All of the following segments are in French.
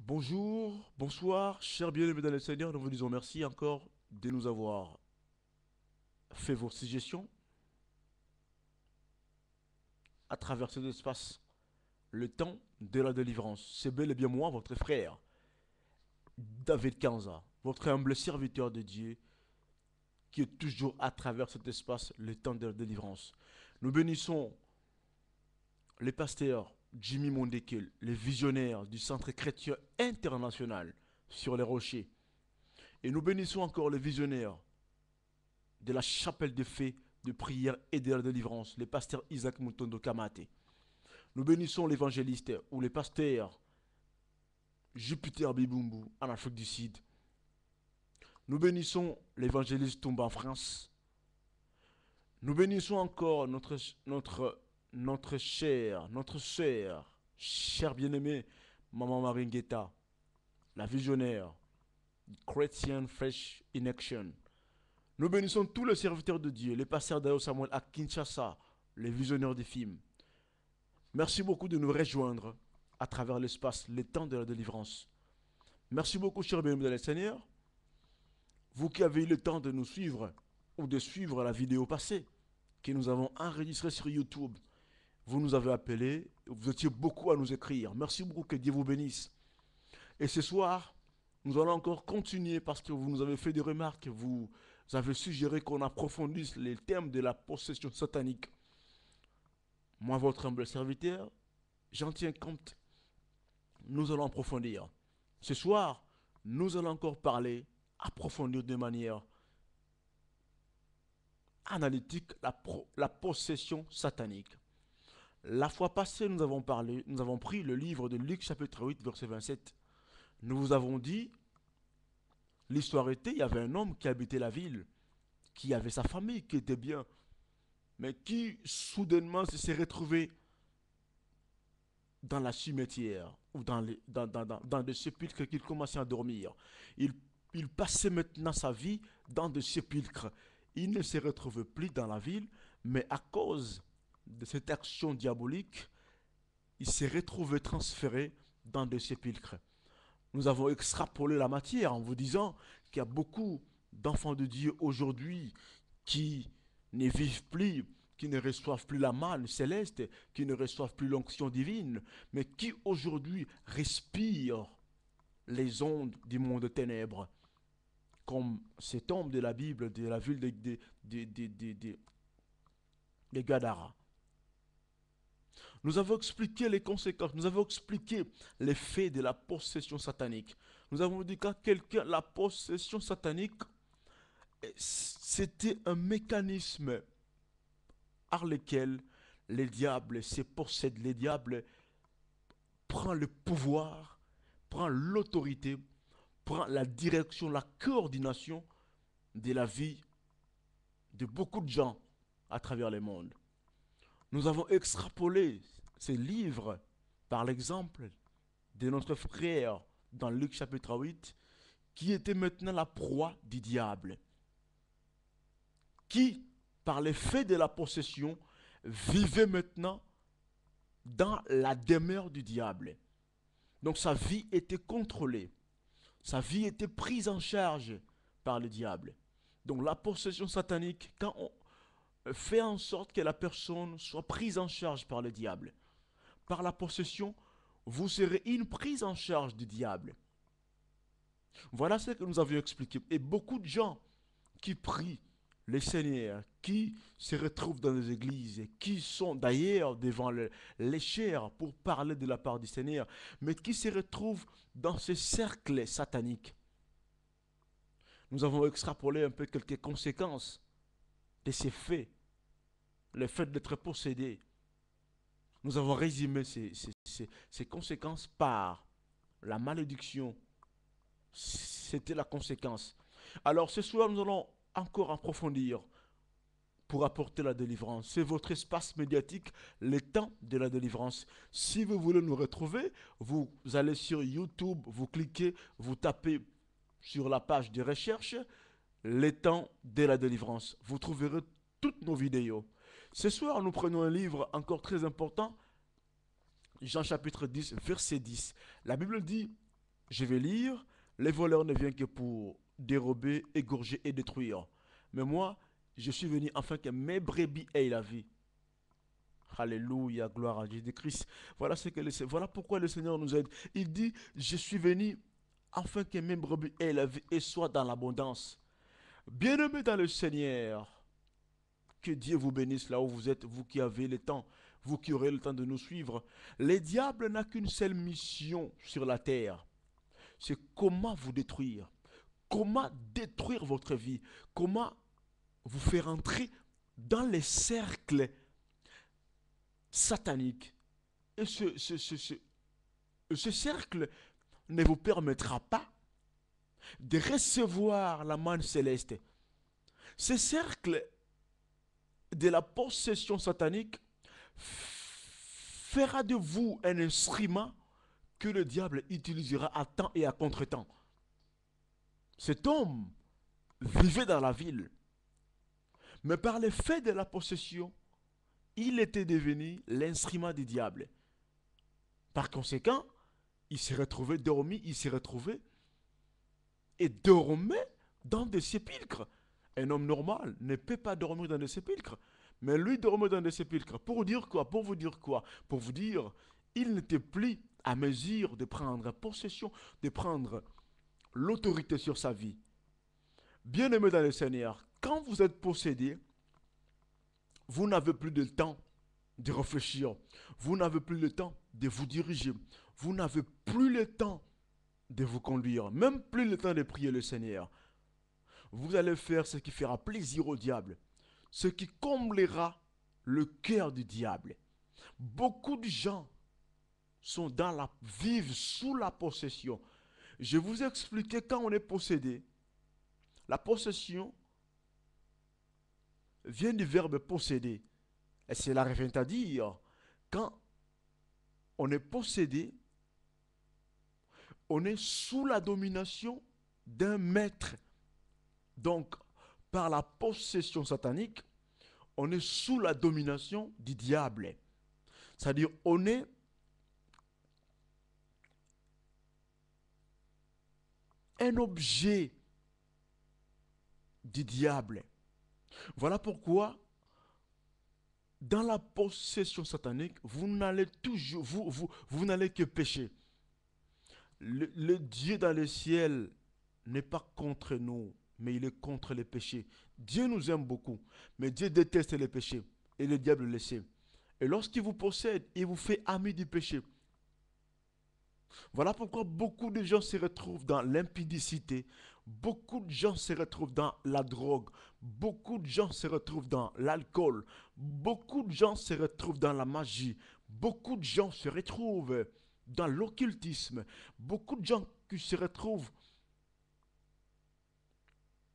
Bonjour, bonsoir, chers bien-aimés dans le Seigneur, nous vous disons merci encore de nous avoir fait vos suggestions à travers cet espace, le temps de la délivrance. C'est bel et bien moi, votre frère, David Kanza, votre humble serviteur de Dieu, qui est toujours à travers cet espace, le temps de la délivrance. Nous bénissons les pasteurs Jimmy Mondekel, les visionnaires du Centre chrétien international sur les rochers. Et nous bénissons encore les visionnaires de la chapelle de fées, de prière et de la délivrance, le pasteur Isaac Mutondo Kamate. Nous bénissons l'évangéliste ou les pasteurs Jupiter Bibumbu en Afrique du Sud. Nous bénissons l'évangéliste Tomba en France. Nous bénissons encore notre sœur, chère bien-aimée, Maman Maringeta, la visionnaire, Christian Fresh in Action. Nous bénissons tous les serviteurs de Dieu, les pasteurs d'Ayo Samuel à Kinshasa, les visionnaires des films. Merci beaucoup de nous rejoindre à travers l'espace, le temps de la délivrance. Merci beaucoup, chers bien-aimés dans le Seigneur. Vous qui avez eu le temps de nous suivre ou de suivre la vidéo passée que nous avons enregistrée sur YouTube. Vous nous avez appelés, vous étiez beaucoup à nous écrire. Merci beaucoup, que Dieu vous bénisse. Et ce soir, nous allons encore continuer parce que vous nous avez fait des remarques, vous avez suggéré qu'on approfondisse les thèmes de la possession satanique. Moi, votre humble serviteur, j'en tiens compte. Nous allons approfondir. Ce soir, nous allons encore parler, approfondir de manière analytique la possession satanique. La fois passée, nous avons pris le livre de Luc chapitre 8, verset 27. Nous vous avons dit, l'histoire était, il y avait un homme qui habitait la ville, qui avait sa famille, qui était bien, mais qui soudainement s'est retrouvé dans la cimetière ou dans des sépulcres qu'il commençait à dormir. Il, il passait maintenant sa vie dans des sépulcres. Il ne se retrouvait plus dans la ville, mais à cause de cette action diabolique, il s'est retrouvé transféré dans des sépulcres. Nous avons extrapolé la matière en vous disant qu'il y a beaucoup d'enfants de Dieu aujourd'hui qui ne vivent plus, qui ne reçoivent plus la manne céleste, qui ne reçoivent plus l'onction divine, mais qui aujourd'hui respirent les ondes du monde de ténèbres, comme cet homme de la Bible, de la ville de Gadara. Nous avons expliqué les conséquences, nous avons expliqué les faits de la possession satanique. Nous avons dit qu'à quelqu'un, la possession satanique, c'était un mécanisme par lequel les diables se possèdent, les diables prend le pouvoir, prend l'autorité, prend la direction, la coordination de la vie de beaucoup de gens à travers le monde. Nous avons extrapolé ces livres par l'exemple de notre frère dans Luc chapitre 8, qui était maintenant la proie du diable, qui, par l'effet de la possession, vivait maintenant dans la demeure du diable. Donc sa vie était contrôlée, sa vie était prise en charge par le diable. Donc la possession satanique, quand on fait en sorte que la personne soit prise en charge par le diable, par la possession, vous serez une prise en charge du diable. Voilà ce que nous avions expliqué. Et beaucoup de gens qui prient les Seigneurs, qui se retrouvent dans les églises, qui sont d'ailleurs devant les chairs pour parler de la part du Seigneur, mais qui se retrouvent dans ces cercles sataniques. Nous avons extrapolé un peu quelques conséquences de ces faits, le fait d'être possédé. Nous avons résumé ces conséquences par la malédiction. C'était la conséquence. Alors ce soir, nous allons encore approfondir pour apporter la délivrance. C'est votre espace médiatique, le temps de la délivrance. Si vous voulez nous retrouver, vous allez sur YouTube, vous cliquez, vous tapez sur la page de recherche, le temps de la délivrance. Vous trouverez toutes nos vidéos. Ce soir, nous prenons un livre encore très important, Jean chapitre 10, verset 10. La Bible dit, Je vais lire, les voleurs ne viennent que pour dérober, égorger et détruire. Mais moi, je suis venu afin que mes brebis aient la vie. Alléluia, gloire à Jésus-Christ. Voilà pourquoi le Seigneur nous aide. Il dit, je suis venu afin que mes brebis aient la vie et soient dans l'abondance. Bien-aimés dans le Seigneur, que Dieu vous bénisse là où vous êtes, vous qui avez le temps, vous qui aurez le temps de nous suivre. Le diable n'a qu'une seule mission sur la terre. C'est comment vous détruire. Comment détruire votre vie. Comment vous faire entrer dans les cercles sataniques. Et ce cercle ne vous permettra pas de recevoir la manne céleste. Ce cercle de la possession satanique fera de vous un instrument que le diable utilisera à temps et à contre-temps. Cet homme vivait dans la ville, mais par le fait de la possession, il était devenu l'instrument du diable. Par conséquent, il s'est retrouvé dormi, il s'est retrouvé et dormait dans des sépulcres. Un homme normal ne peut pas dormir dans des sépulcres. Mais lui dormait dans des sépulcres. Pour dire quoi? Pour vous dire quoi? Pour vous dire, il n'était plus à mesure de prendre possession, de prendre l'autorité sur sa vie. Bien-aimé dans le Seigneur, quand vous êtes possédé, vous n'avez plus de temps de réfléchir. Vous n'avez plus le temps de vous diriger. Vous n'avez plus le temps de vous conduire. Même plus le temps de prier le Seigneur. Vous allez faire ce qui fera plaisir au diable. Ce qui comblera le cœur du diable. Beaucoup de gens vivent sous la possession. Je vous ai expliqué quand on est possédé. La possession vient du verbe posséder. Et cela revient à dire, quand on est possédé, on est sous la domination d'un maître. Donc, par la possession satanique, on est sous la domination du diable. C'est-à-dire, on est un objet du diable. Voilà pourquoi, dans la possession satanique, vous n'allez toujours, vous n'allez que pécher. Le Dieu dans le ciel n'est pas contre nous, mais il est contre les péchés. Dieu nous aime beaucoup, mais Dieu déteste les péchés, et le diable le sait. Et lorsqu'il vous possède, il vous fait ami du péché. Voilà pourquoi beaucoup de gens se retrouvent dans l'impudicité, beaucoup de gens se retrouvent dans la drogue, beaucoup de gens se retrouvent dans l'alcool, beaucoup de gens se retrouvent dans la magie, beaucoup de gens se retrouvent dans l'occultisme, beaucoup de gens qui se retrouvent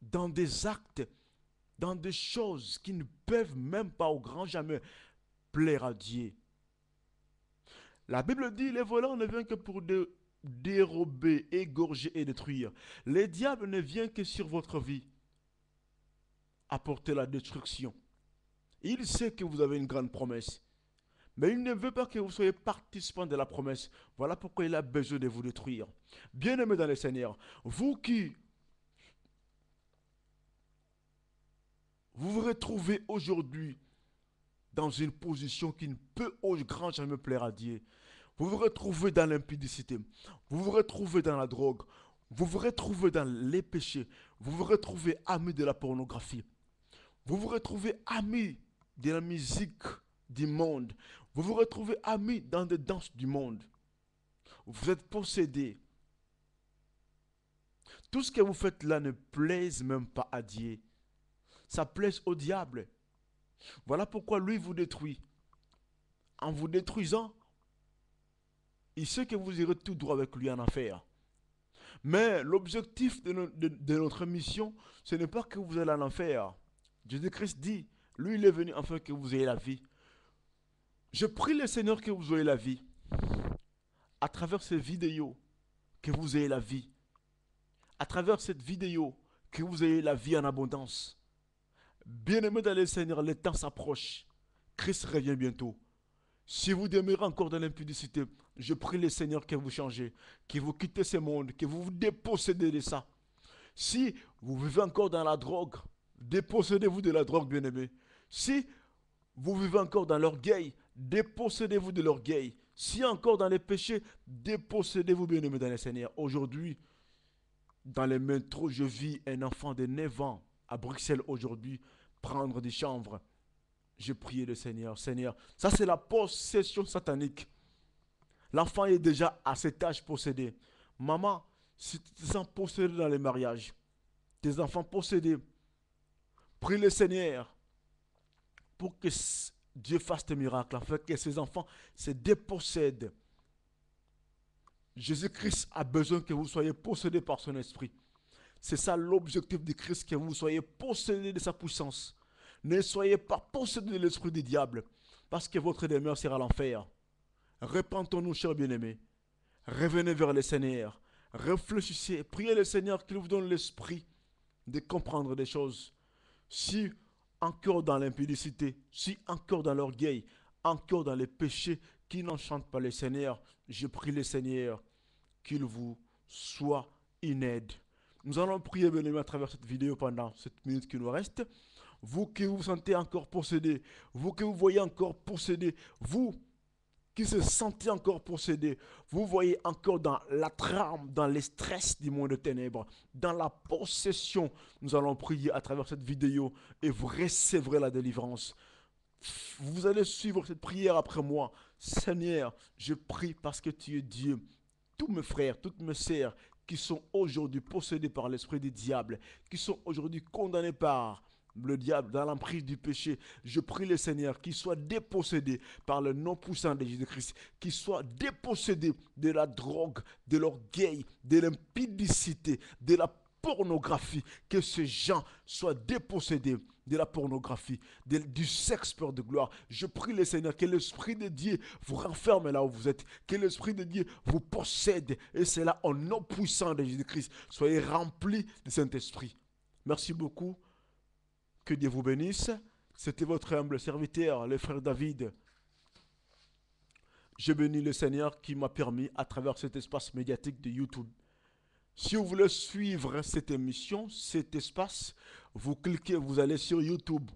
dans des actes, dans des choses qui ne peuvent même pas au grand jamais plaire à Dieu. La Bible dit, les voleurs ne viennent que pour dérober, égorger et détruire. Le diable ne vient que sur votre vie, apporter la destruction. Il sait que vous avez une grande promesse, mais il ne veut pas que vous soyez participant de la promesse. Voilà pourquoi il a besoin de vous détruire. Bien-aimés dans le Seigneur, vous qui vous retrouvez aujourd'hui dans une position qui ne peut au grand jamais plaire à Dieu. Vous vous retrouvez dans l'impudicité. Vous vous retrouvez dans la drogue. Vous vous retrouvez dans les péchés. Vous vous retrouvez amis de la pornographie. Vous vous retrouvez amis de la musique du monde. Vous vous retrouvez amis dans des danses du monde. Vous êtes possédés. Tout ce que vous faites là ne plaise même pas à Dieu. Ça plaise au diable. Voilà pourquoi lui vous détruit. En vous détruisant, il sait que vous irez tout droit avec lui en enfer. Mais l'objectif de notre mission, ce n'est pas que vous allez en enfer. Jésus-Christ dit, lui il est venu afin que vous ayez la vie. Je prie le Seigneur que vous ayez la vie. À travers ces vidéos, que vous ayez la vie. À travers cette vidéo, que vous ayez la vie en abondance. Bien-aimés dans le Seigneur, le temps s'approche. Christ revient bientôt. Si vous demeurez encore dans l'impudicité, Je prie le Seigneur que vous changez, que vous quittez ce monde, que vous vous dépossédez de ça. Si vous vivez encore dans la drogue, dépossédez-vous de la drogue, bien-aimé. Si vous vivez encore dans l'orgueil, dépossédez-vous de l'orgueil. Si encore dans les péchés, dépossédez-vous, bien-aimé, dans le Seigneur. Aujourd'hui, dans les métros, je vis un enfant de 9 ans à Bruxelles aujourd'hui prendre des chanvres. Je prie le Seigneur. Seigneur, ça c'est la possession satanique. L'enfant est déjà à cet âge possédé. Maman, si tu te sens possédé dans les mariages, tes enfants possédés, prie le Seigneur pour que Dieu fasse des miracles, afin que ses enfants se dépossèdent. Jésus-Christ a besoin que vous soyez possédés par son esprit. C'est ça l'objectif de Christ, que vous soyez possédés de sa puissance. Ne soyez pas possédés de l'esprit du diable, parce que votre demeure sera l'enfer. Repentons-nous, chers bien-aimés. Revenez vers le Seigneur. Réfléchissez, priez le Seigneur qu'il vous donne l'esprit de comprendre des choses. Si encore dans l'impudicité, si encore dans l'orgueil, encore dans les péchés qui n'enchantent pas le Seigneur, je prie le Seigneur qu'il vous soit une aide. Nous allons prier, bien-aimés, à travers cette vidéo pendant cette minute qui nous reste. Vous qui vous sentez encore possédé, vous qui vous voyez encore possédé, vous qui se sentez encore possédé, vous voyez encore dans la trame, dans les stress du monde de ténèbres, dans la possession, nous allons prier à travers cette vidéo et vous recevrez la délivrance. Vous allez suivre cette prière après moi. Seigneur, je prie parce que tu es Dieu. Tous mes frères, toutes mes sœurs qui sont aujourd'hui possédés par l'esprit du diable, qui sont aujourd'hui condamnés par le diable dans l'emprise du péché, je prie le Seigneur qu'ils soient dépossédés par le nom puissant de Jésus-Christ, qu'ils soient dépossédés de la drogue, de l'orgueil, de l'impudicité, de la pornographie, que ces gens soient dépossédés de la pornographie, du sexe peur de gloire. Je prie le Seigneur que l'Esprit de Dieu vous renferme là où vous êtes, que l'Esprit de Dieu vous possède, et c'est là au nom puissant de Jésus-Christ. Soyez remplis de Saint-Esprit. Merci beaucoup. Que Dieu vous bénisse. C'était votre humble serviteur, le frère David. Je bénis le Seigneur qui m'a permis, à travers cet espace médiatique de YouTube. Si vous voulez suivre cette émission, cet espace, vous cliquez, vous allez sur YouTube.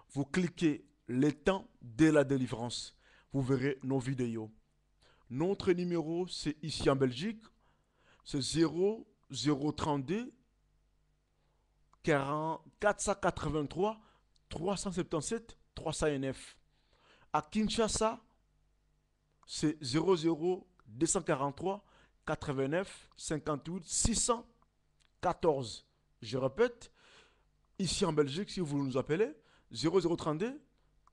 Vous cliquez les temps de la délivrance. Vous verrez nos vidéos. Notre numéro, c'est ici en Belgique. C'est 0032 483 377 309. À Kinshasa, c'est 00243 89 58 614. Je répète, ici en Belgique, si vous nous appelez, 0032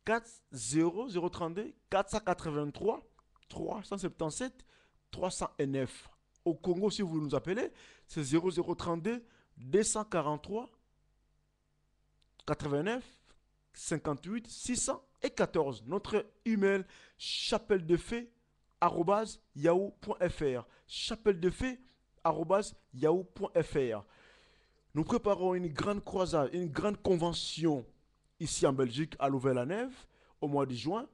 483 377 309. Au Congo, si vous nous appelez, c'est 0032 243 89 58 614. Notre email chapelle-de-fée@yahoo.fr. chapelle-de-fée@yahoo.fr. Nous préparons une grande croisade, une grande convention ici en Belgique à Louvain-la-Neuve au mois de juin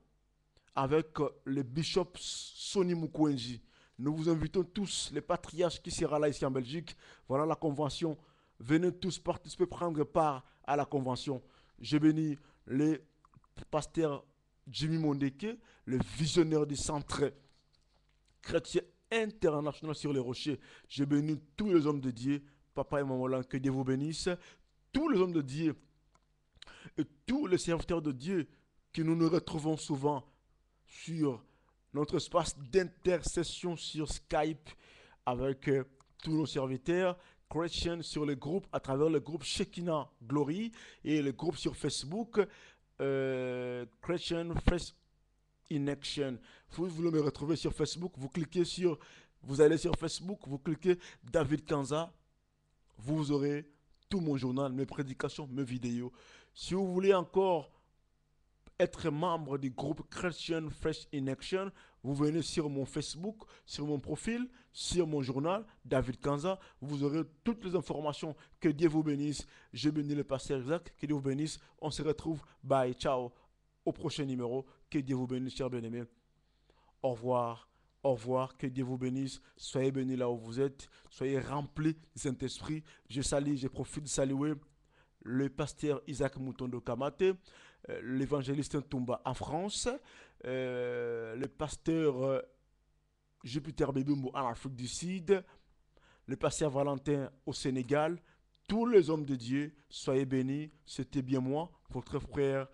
avec le bishop Sonny Mukwenji. Nous vous invitons tous, les patriarches qui seront là ici en Belgique. Voilà la convention. Venez tous participer, prendre part à la convention. Je bénis les pasteurs Jimmy Mondeke, le visionnaire du centre chrétien international sur les rochers. Je bénis tous les hommes de Dieu, papa et maman là, que Dieu vous bénisse. Tous les hommes de Dieu et tous les serviteurs de Dieu que nous nous retrouvons souvent sur notre espace d'intercession sur Skype avec tous nos serviteurs chrétiens sur les groupes, à travers le groupe Shekinah Glory et le groupe sur Facebook Christian Fresh in Action. Vous voulez me retrouver sur Facebook, vous allez sur Facebook, vous cliquez David Kanza, vous aurez tout mon journal, mes prédications, mes vidéos. Si vous voulez encore être membre du groupe Christian Fresh in Action, vous venez sur mon Facebook, sur mon profil, sur mon journal, David Kanza, vous aurez toutes les informations. Que Dieu vous bénisse. Je bénis le pasteur Isaac, que Dieu vous bénisse. On se retrouve, bye, ciao, au prochain numéro. Que Dieu vous bénisse, chers bien-aimés. Au revoir. Au revoir, que Dieu vous bénisse. Soyez bénis là où vous êtes. Soyez remplis du Saint-Esprit. Je profite de saluer le pasteur Isaac Moutondo Kamate, l'évangéliste Ntumba en France, le pasteur Jupiter Bebumbo en Afrique du Sud, le pasteur Valentin au Sénégal. Tous les hommes de Dieu, soyez bénis. C'était bien moi, votre frère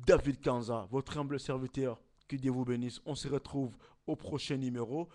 David Kanza, votre humble serviteur. Que Dieu vous bénisse. On se retrouve au prochain numéro.